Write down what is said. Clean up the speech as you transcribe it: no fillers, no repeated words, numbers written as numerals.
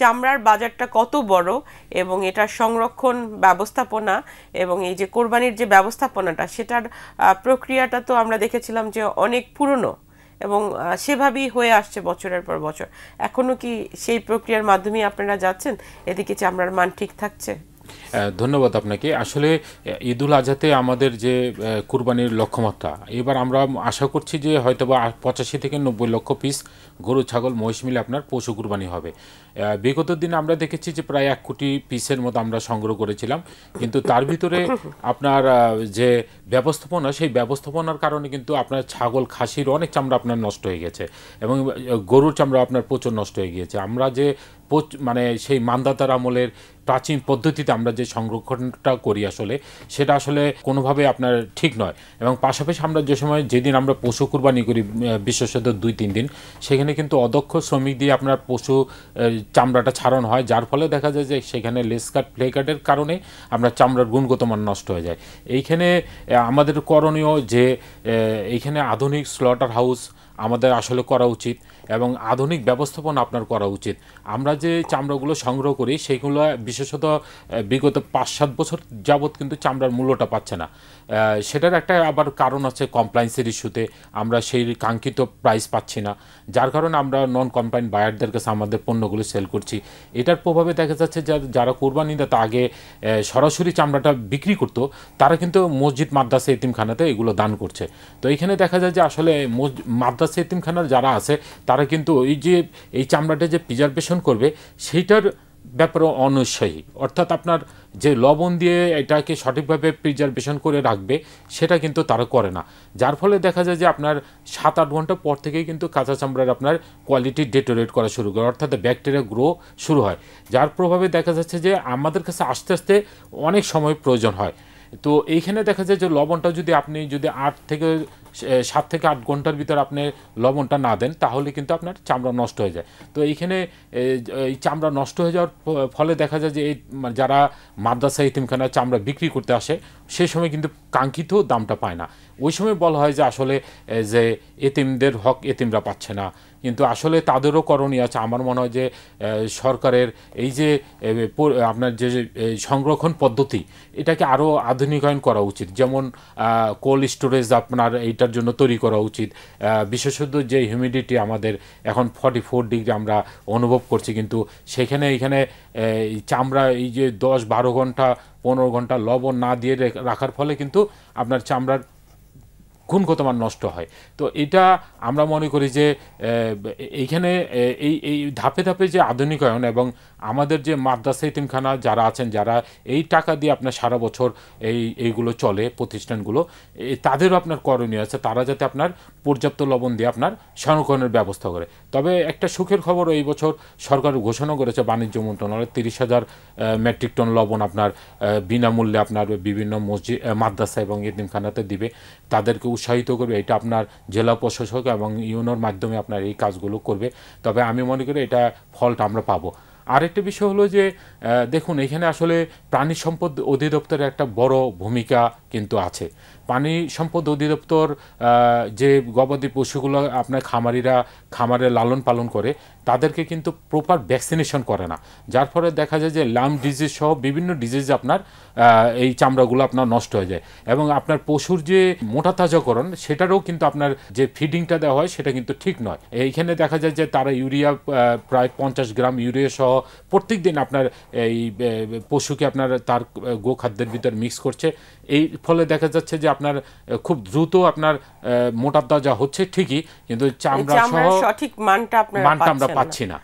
চামড়ার বাজারটা কত বড় এবং এটার সংরক্ষণ ব্যবস্থাপনা এবং এই যে কোরবানির যে ব্যবস্থাপনাটা সেটার প্রক্রিয়াটা তো আমরা দেখেছিলাম যে অনেক পুরনো এবং সেভাবেই হয়ে আসছে বছরের পর বছর। এখনো কি সেই প্রক্রিয়ার মাধ্যমে আপনারা যাচ্ছেন? এদিকে চামড়ার মান ঠিক থাকছে? ধন্যবাদ আপনাকে। আসলে ঈদুল আজহাতে আমাদের যে কুরবানির লক্ষ্যমাত্রা, এবার আমরা আশা করছি যে হয়তোবা 85 থেকে 90 লক্ষ পিস গরু ছাগল মহিষ মিলে আপনার পশু কুরবানি হবে। বিগত দিনে আমরা দেখেছি যে প্রায় 1 কোটি পিসের মতো আমরা সংগ্রহ করেছিলাম, কিন্তু তার ভিতরে আপনার যে ব্যবস্থাপনা, সেই ব্যবস্থাপনার কারণে কিন্তু আপনার ছাগল খাসির অনেক চামড়া আপনার নষ্ট হয়ে গেছে এবং গরুর চামড়া আপনার প্রচুর নষ্ট হয়ে গিয়েছে। আমরা যে মানে সেই মান্দাতার আমলের প্রাচীন পদ্ধতিতে আমরা যে সংরক্ষণটা করি আসলে সেটা আসলে কোনোভাবে আপনার ঠিক নয়। এবং পাশাপাশি আমরা যে সময় যেদিন আমরা পশু কুরবানি করি বিশেষত 2-3 দিন, সেখানে কিন্তু অদক্ষ শ্রমিক দিয়ে আপনার পশু চামড়াটা ছাড়ানো হয়, যার ফলে দেখা যায় যে সেখানে লেস কাট প্লে কাটের কারণে আমরা চামড়ার গুণগত মান নষ্ট হয়ে যায়। এইখানে আমাদের করণীয় যে এইখানে আধুনিক স্লটার হাউস আমাদের আসলে করা উচিত এবং আধুনিক ব্যবস্থাপনা আপনার করা উচিত। আমরা যে চামড়াগুলো সংগ্রহ করি সেগুলো বিশেষত বিগত 5-7 বছর যাবৎ কিন্তু চামড়ার মূল্যটা পাচ্ছে না। সেটার একটা আবার কারণ আছে কমপ্লায়েন্সের ইস্যুতে, আমরা সেই কাঙ্ক্ষিত প্রাইস পাচ্ছি না, যার কারণে আমরা নন কমপ্লায়েন্ট বায়ারদের কাছে আমাদের পণ্যগুলো সেল করছি। এটার প্রভাবে দেখা যাচ্ছে যারা কোরবানিদাতা আগে সরাসরি চামড়াটা বিক্রি করতো, তারা কিন্তু মসজিদ মাদ্রাসা এতিমখানাতে এগুলো দান করছে। তো এখানে দেখা যায় যে আসলে মাদ্রাসা এতিমখানার যারা আছে তারা কিন্তু এই চামড়াটা যে প্রিজার্ভেশন করবে সেইটার ব্যাপারে অনুৎসাহী, অর্থাৎ আপনার যে লবণ দিয়ে এটাকে সঠিকভাবে প্রিজার্ভেশন করে রাখবে সেটা কিন্তু তারা করে না, যার ফলে দেখা যায় যে আপনার 7-8 ঘন্টা পর থেকেই কিন্তু কাঁচা চামড়ার আপনার কোয়ালিটি ডেটোরেট করা শুরু করে, অর্থাৎ ব্যাকটেরিয়া গ্রো শুরু হয়, যার প্রভাবে দেখা যাচ্ছে যে আমাদের কাছে আস্তে আস্তে অনেক সময় প্রয়োজন হয়। তো এইখানে দেখা যায় যে লবণটা আপনি যদি 7 থেকে 8 ঘন্টার ভিতরে আপনি লবণটা না দেন, তাহলে কিন্তু আপনার চামড়া নষ্ট হয়ে যায়। তো এইখানে এই চামড়া নষ্ট হয়ে যাওয়ার ফলে দেখা যায় যে যারা মাদ্রাসা এতিমখানায় চামড়া বিক্রি করতে আসে সেই সময় কিন্তু কাঙ্ক্ষিত দামটা পায় না। ওই সময় বলা হয় যে আসলে যে এতিমদের হক এতিমরা পাচ্ছে না, কিন্তু আসলে তাদেরও করণীয় আছে। আমার মনে হয় যে সরকারের এই যে আপনার যে সংরক্ষণ পদ্ধতি, এটাকে আরও আধুনিকায়ন করা উচিত। যেমন কোল্ড স্টোরেজ আপনার এইটার জন্য তৈরি করা উচিত। বিশেষত যে হিউমিডিটি আমাদের এখন 44 ডিগ্রি আমরা অনুভব করছি, কিন্তু এইখানে চামড়া এই যে 10-12 ঘন্টা 15 ঘন্টা লবণ না দিয়ে রাখার ফলে কিন্তু আপনার চামড়ার গুণগত মান নষ্ট হয়। তো এটা আমরা মনে করি যে এইখানে এই ধাপে ধাপে যে আধুনিকায়ন এবং আমাদের যে মাদ্রাসা এতিমখানা যারা আছেন, যারা এই টাকা দিয়ে আপনার সারা বছর এইগুলো চলে প্রতিষ্ঠানগুলো, তাদেরও আপনার করণীয় আছে, তারা যাতে আপনার পর্যাপ্ত লবণ দিয়ে আপনার সংরক্ষণের ব্যবস্থা করে। তবে একটা সুখের খবর, এই বছর সরকার ঘোষণা করেছে বাণিজ্য মন্ত্রণালয় 30,000 মেট্রিক টন লবণ আপনার বিনামূল্যে আপনার বিভিন্ন মসজিদ মাদ্রাসা এবং এতিমখানাতে দিবে, তাদেরকে উৎসাহিত করবে। এটা আপনার জেলা প্রশাসক এবং ইউনোর মাধ্যমে আপনার এই কাজগুলো করবে। তবে আমি মনে করি এটা ফলটা আমরা পাবো। আরেকটা বিষয় হলো যে দেখুন, এখানে আসলে প্রাণী সম্পদ অধিদপ্তরের একটা বড় ভূমিকা কিন্তু আছে। পানি সম্পদ অধিদপ্তর যে গবাদি পশুগুলো আপনার খামারে লালন পালন করে, তাদেরকে কিন্তু প্রপার ভ্যাকসিনেশন করে না, যার ফলে দেখা যায় যে লাম ডিজিজ সহ বিভিন্ন ডিজিজ আপনার এই চামড়াগুলো আপনার নষ্ট হয়ে যায়। এবং আপনার পশুর যে মোটা তাজাকরণ, সেটারও কিন্তু আপনার যে ফিডিংটা দেওয়া হয় সেটা কিন্তু ঠিক নয়। এইখানে দেখা যায় যে তারা ইউরিয়া প্রায় 50 গ্রাম ইউরিয়া সহ প্রত্যেক দিন আপনার এই পশুকে আপনার তার গোখাদ্যের ভিতর মিক্স করছে। এই ফলে দেখা যাচ্ছে যে আপনার খুব দ্রুত আপনার মোটা তাজা হচ্ছে ঠিকই, কিন্তু চামড়া সহ সঠিক মানটা আমরা পাচ্ছি না।